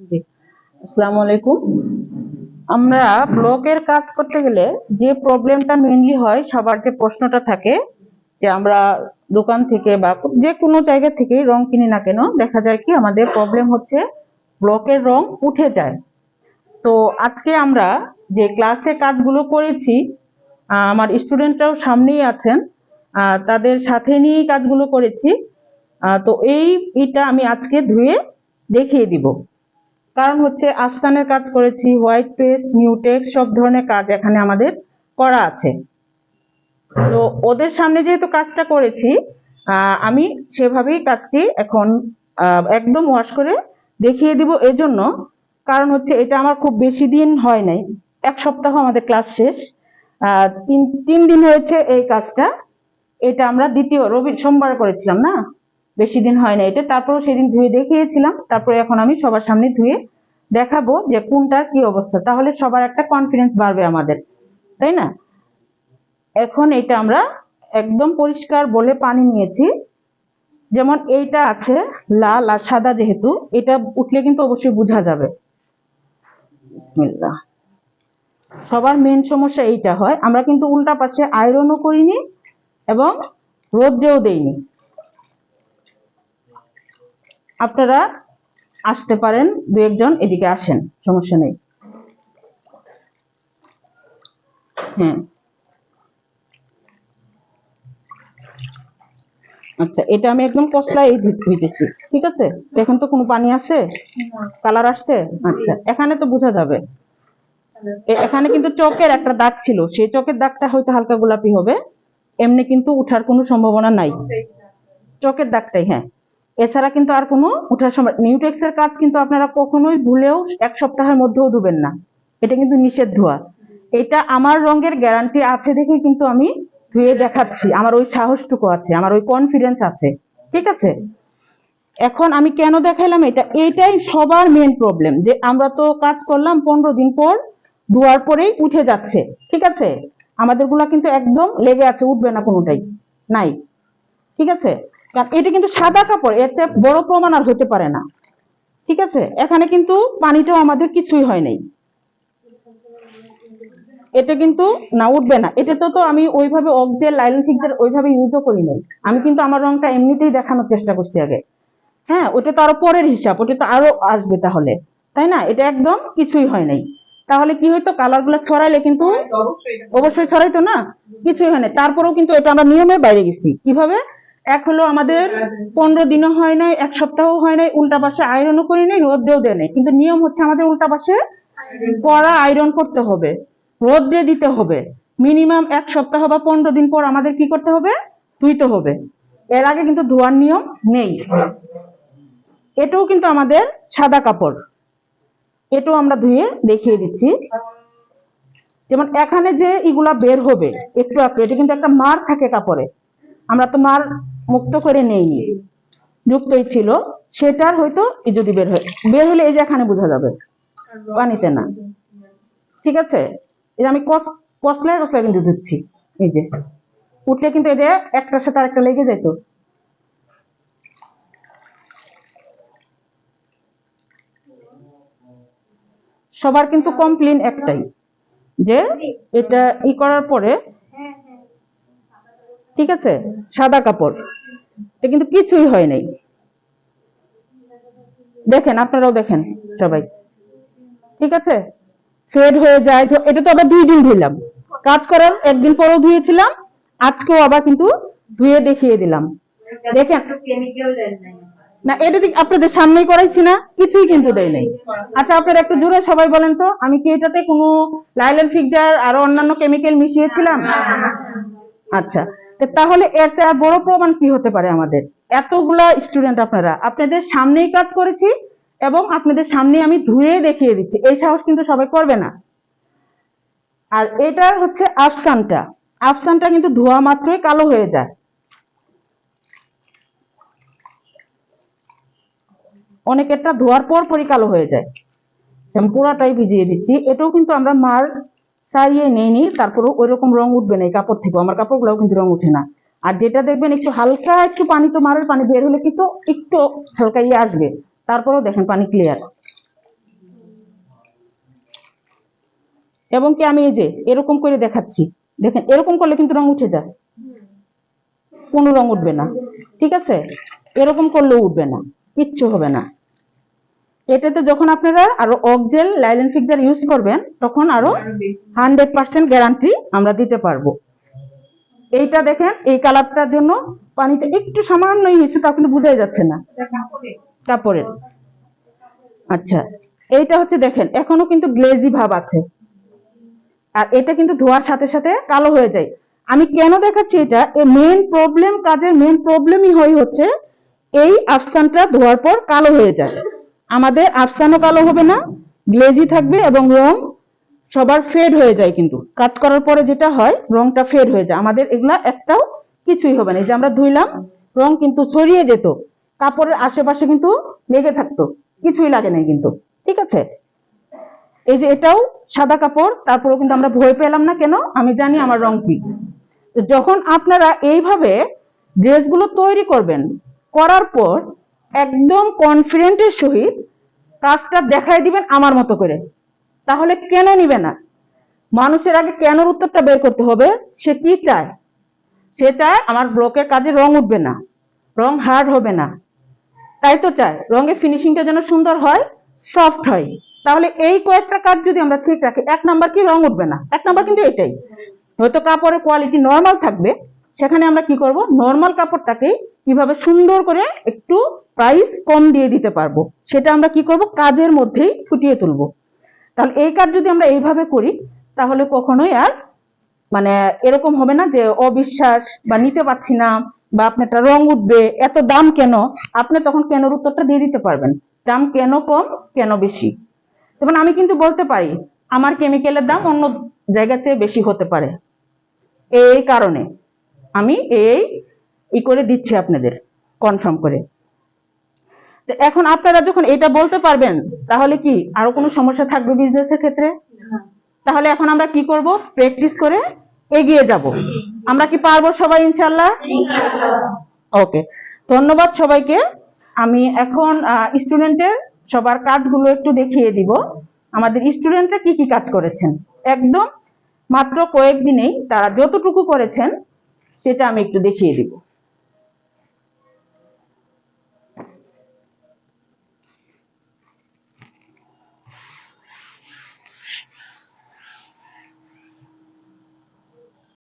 জি, আসসালামু আলাইকুম। আমরা ব্লকের কাজ করতে গেলে যে প্রবলেমটা মেইনলি হয়, সবার যে প্রশ্নটা থাকে যে আমরা দোকান থেকে বা যে কোনো জায়গা থেকে রং কিনি না কেন, দেখা যায় কি আমাদের প্রবলেম হচ্ছে ব্লকের রং উঠে যায়। তো আজকে আমরা যে ক্লাসে কাজগুলো করেছি, আমার স্টুডেন্টরাও সামনেই আছেন, তাদের সাথে নিয়েই কাজগুলো করেছি। তো এইটা আমি আজকে ধুয়ে দেখিয়ে দিব। কারণ হচ্ছে আফসানের কাজ করেছি, হোয়াইট পেস্ট, মিউটেক্স সব ধরনের কাজ এখানে আমাদের করা আছে। তো ওদের সামনে যেহেতু কাজটা করেছি, আমি সেভাবেই কাজটি এখন একদম ওয়াশ করে দেখিয়ে দিব। এজন্য কারণ হচ্ছে এটা আমার খুব বেশি দিন হয় নাই, 1 সপ্তাহ আমাদের ক্লাস শেষ। তিন দিন হয়েছে এই কাজটা। এটা আমরা দ্বিতীয় সোমবার করেছিলাম না, বেশি দিন হয় না এটা। তারপরেও সেদিন ধুয়ে দেখিয়েছিলাম, তারপরে এখন আমি সবার সামনে ধুয়ে দেখাবো যে কোনটার কি অবস্থা, তাহলে সবার একটা কনফিডেন্স বাড়বে আমাদের, তাই না? এখন এটা আমরা একদম পরিষ্কার বলে পানি নিয়েছি। যেমন এইটা আছে লাল আর সাদা, যেহেতু এটা উঠলে কিন্তু অবশ্যই বোঝা যাবে। বিসমিল্লাহ। সবার মেন সমস্যা এইটা হয়, আমরা কিন্তু উল্টা পাশে আয়রনও করিনি এবং রোদ্রেও দেইনি। আপনারা আসতে পারেন, দু একজন এদিকে আসেন, সমস্যা নেই। হ্যাঁ, আচ্ছা, এটা আমি একদম কসলায় ধুইতেছি, ঠিক আছে? এখন তো কোনো পানি আছে, কালার আসছে? আচ্ছা, এখানে তো বোঝা যাবে। এখানে কিন্তু চকের একটা দাগ ছিল, সেই চকের দাগটা হয়তো হালকা গোলাপি হবে, এমনি কিন্তু উঠার কোনো সম্ভাবনা নাই। চকের দাগটাই, হ্যাঁ। এছাড়া কিন্তু আর কোনো উঠার সম্ভাবনা। নিউটেক্স এর কাজ কিন্তু আপনারা কখনোই ভুলেও 1 সপ্তাহের মধ্যেও ধুবেন না, এটা কিন্তু নিষেধ ধোয়া। এটা আমার রঙের গ্যারান্টি আছে দেখে কিন্তু আমি ধুয়ে দেখাচ্ছি, আমার ওই সাহসটুকু আছে, আমার ওই কনফিডেন্স আছে, ঠিক আছে? এখন আমি কেন দেখাইলাম এটা, এইটাই সবার মেন প্রবলেম, যে আমরা তো কাজ করলাম 15 দিন পর, ধোয়ার পরেই উঠে যাচ্ছে, ঠিক আছে? আমাদের গুলা কিন্তু একদম লেগে আছে, উঠবে না কোনোটাই, নাই, ঠিক আছে? কারণ এটা কিন্তু সাদা কাপড়, এর চেয়ে বড় প্রমাণ আর হতে পারে না, ঠিক আছে? এখানে কিন্তু পানিটাও আমাদের কিছুই হয় নাই, এটা কিন্তু না উঠবে না। এটা তো আমি ওইভাবে অক্সেল লাইলন ফিক্সার ওইভাবে ইউজও করি নাই, আমি কিন্তু আমার রংটা এমনিতেই দেখানোর চেষ্টা করছি আগে। হ্যাঁ, ওটা তো আরো পরের হিসাব, ওটা তো আরো আসবে তাহলে, তাই না? এটা একদম কিছুই হয় নাই। তাহলে কি হইতো, কালার গুলো ছড়াইলে কিন্তু অবশ্যই ছড়াইতো না, কিছুই হয় না। তারপরেও কিন্তু এটা আমরা নিয়মের বাইরে গেছি। কিভাবে? এক হলো আমাদের 15 দিনও হয় নাই, 1 সপ্তাহ হয় নাই, উল্টা পাশে আয়রনও করি নাই, রোদ্রেও দেয় নাই, কিন্তু নিয়ম হচ্ছে আমাদের উল্টা পাশে পরা আয়রন করতে হবে, রোদ্রে দিতে হবে। মিনিমাম 1 সপ্তাহ বা 15 দিন পর আমাদের কি করতে হবে, ধুইতে হবে। এর আগে কিন্তু ধোয়ার নিয়ম নেই। এটাও কিন্তু আমাদের সাদা কাপড়, এটাও আমরা ধুয়ে দেখিয়ে দিচ্ছি। যেমন এখানে যে এগুলা বের হবে একটু একটু, এটা কিন্তু একটা মার থাকে কাপড়ে, আমরা তো মার মুক্ত করে নেইনি, যুক্তই ছিল। সেটার হয়তো যদি বের হলে এই যে এখানে বোঝা যাবে, পানিতে না, ঠিক আছে? এই যে আমি কসলায় কসলায় কিন্তু ধুচ্ছি, এই যে উঠলে কিন্তু এটা একটার সাথে আরেকটা লেগে যেত। সবার কিন্তু কমপ্লেন একটাই, যে এটা করার পরে, ঠিক আছে, সাদা কাপড়, এটা কিন্তু কিছুই হয় নাই। দেখেন, আপনারাও দেখেন সবাই, ঠিক আছে? ফেড হয়ে যায়। এটা তো আবার 2 দিন ধুইলাম, কাজ করার 1 দিন পরেও ধুয়েছিলাম, আজকেও আবার কিন্তু ধুয়ে দেখিয়ে দিলাম। দেখেন না, এটা আপনাদের সামনেই করাইছি না, কিছুই কিন্তু দেয় নাই। আচ্ছা, আপনারা একটু জোরে সবাই বলেন তো, আমি কি এটাতে কোনো লাইলন ফিক্সার আরো অন্যান্য কেমিক্যাল মিশিয়েছিলাম? আচ্ছা, তাহলে এর চেয়ে আর বড় প্রমাণ কি হতে পারে আমাদের? এতগুলা স্টুডেন্ট, আপনাদের সামনেই কাজ করেছি এবং আপনাদের সামনে আমি ধুয়ে দেখিয়ে দিচ্ছি, এই সাহস কিন্তু সবাই করবে না। আর এটার হচ্ছে আফসানটা, আফসানটা কিন্তু ধোয়া মাত্রই কালো হয়ে যায়, অনেকেরটা ধোয়ার পর পরই কালো হয়ে যায়। আমি পুরাটাই ভিজিয়ে দিচ্ছি, এটাও কিন্তু আমরা মার সারিয়ে নেইনি, তারপরেও ওই রকম রং উঠবে না এই কাপড় থেকে, আমার কাপড়গুলোও কিন্তু রং উঠে না। আর যেটা দেখবেন একটু হালকা একটু পানি, তো মারের পানি বের হলে কিন্তু একটু হালকা আসবে, তারপরেও দেখেন পানি ক্লিয়ার। এবং কি আমি এই যে এরকম করে দেখাচ্ছি, দেখেন এরকম করলে কিন্তু রং উঠে যায়, কোনো রং উঠবে না। ঠিক আছে, এরকম করলেও উঠবে না, কিচ্ছু হবে না। এটাতে যখন আপনারা আরো অকজেল লাইলেন ফিক্সার ইউজ করবেন তখন আরো 100% গ্যারান্টি আমরা দিতে পারবো। এইটা দেখেন এই কালারটার জন্য পানিটা একটু সামান্যই হয়েছে, তা কিন্তু বোঝাই যাচ্ছে না কাপড়ের। আচ্ছা, এইটা হচ্ছে দেখেন এখনো কিন্তু গ্লেজি ভাব আছে, আর এটা কিন্তু ধোয়ার সাথে সাথে কালো হয়ে যায়। আমি কেন দেখাচ্ছি এটা, এই মেন প্রবলেম, কাজের মেন প্রবলেমই হচ্ছে এই আফসানটা ধোয়ার পর কালো হয়ে যায়। আমাদের আফসানও কালো হবে না, গ্লেজি থাকবে এবং রং সবার ফেড হয়ে যায়। কিন্তু কাজ করার পরে যেটা হয় রংটা ফেড হয়ে যায়, আমাদের এগুলা একটাও কিছুই হবে না। এই যে আমরা ধুইলাম, রং কিন্তু ছড়িয়ে যেত, কাপড়ের আশেপাশে কিন্তু লেগে থাকতো, কিছুই লাগে নাই কিন্তু। ঠিক আছে, এই যে এটাও সাদা কাপড়, তারপরেও কিন্তু আমরা ভয় পেলাম না, কেন? আমি জানি আমার রং কি। যখন আপনারা এইভাবে ড্রেসগুলো তৈরি করবেন, করার পর একদম কনফিডেন্টের সহিত কাজটা দেখাই দিবেন আমার মতো করে, তাহলে কেন নিবে না? মানুষের আগে কেনর উত্তরটা বের করতে হবে। সে কি চায়? সে চায় আমার ব্লকের কাজে রং উঠবে না, রং হার্ড হবে না, তাই তো চায় রঙের ফিনিশিংটা যেন সুন্দর হয়, সফট হয়। তাহলে এই কয়েকটা কাজ যদি আমরা ঠিক রাখি, 1 নাম্বার কি রং উঠবে না, 1 নাম্বার কিন্তু এটাই। হয়তো কাপড়ের কোয়ালিটি নর্মাল থাকবে, সেখানে আমরা কি করব, নর্মাল কাপড়টাকে কিভাবে সুন্দর করে একটু প্রাইস কম দিয়ে দিতে পারবো, সেটা আমরা কি করব, কাজের মধ্যেই ফুটিয়ে তুলবো। তাহলে এই কাজ যদি আমরা এইভাবে করি, তাহলে কখনোই আর মানে এরকম হবে না যে অবিশ্বাস বা নিতে পারছি না, বা আপনারটা রং উঠবে, এত দাম কেন। আপনি তখন কেনর উত্তরটা দিয়ে দিতে পারবেন, দাম কেন কম কেন বেশি। যেমন আমি কিন্তু বলতে পারি আমার কেমিক্যালের দাম অন্য জায়গার চেয়ে বেশি হতে পারে, এই কারণে আমি এই করে দিচ্ছি আপনাদের কনফার্ম করে। তো এখন আপনারা যখন এটা বলতে পারবেন, তাহলে কি আরো কোনো সমস্যা থাকবে বিজনেসের ক্ষেত্রে? তাহলে এখন আমরা কি করব, প্র্যাকটিস করে এগিয়ে যাব। আমরা কি পারবো সবাই ইনশাআল্লাহ? ওকে, ধন্যবাদ সবাইকে। আমি এখন স্টুডেন্টের সবার কাজগুলো একটু দেখিয়ে দিব, আমাদের স্টুডেন্টরা কি কি কাজ করেছেন। একদম মাত্র কয়েকদিনেই তারা যতটুকু করেছেন সেটা আমি একটু দেখিয়ে দিব।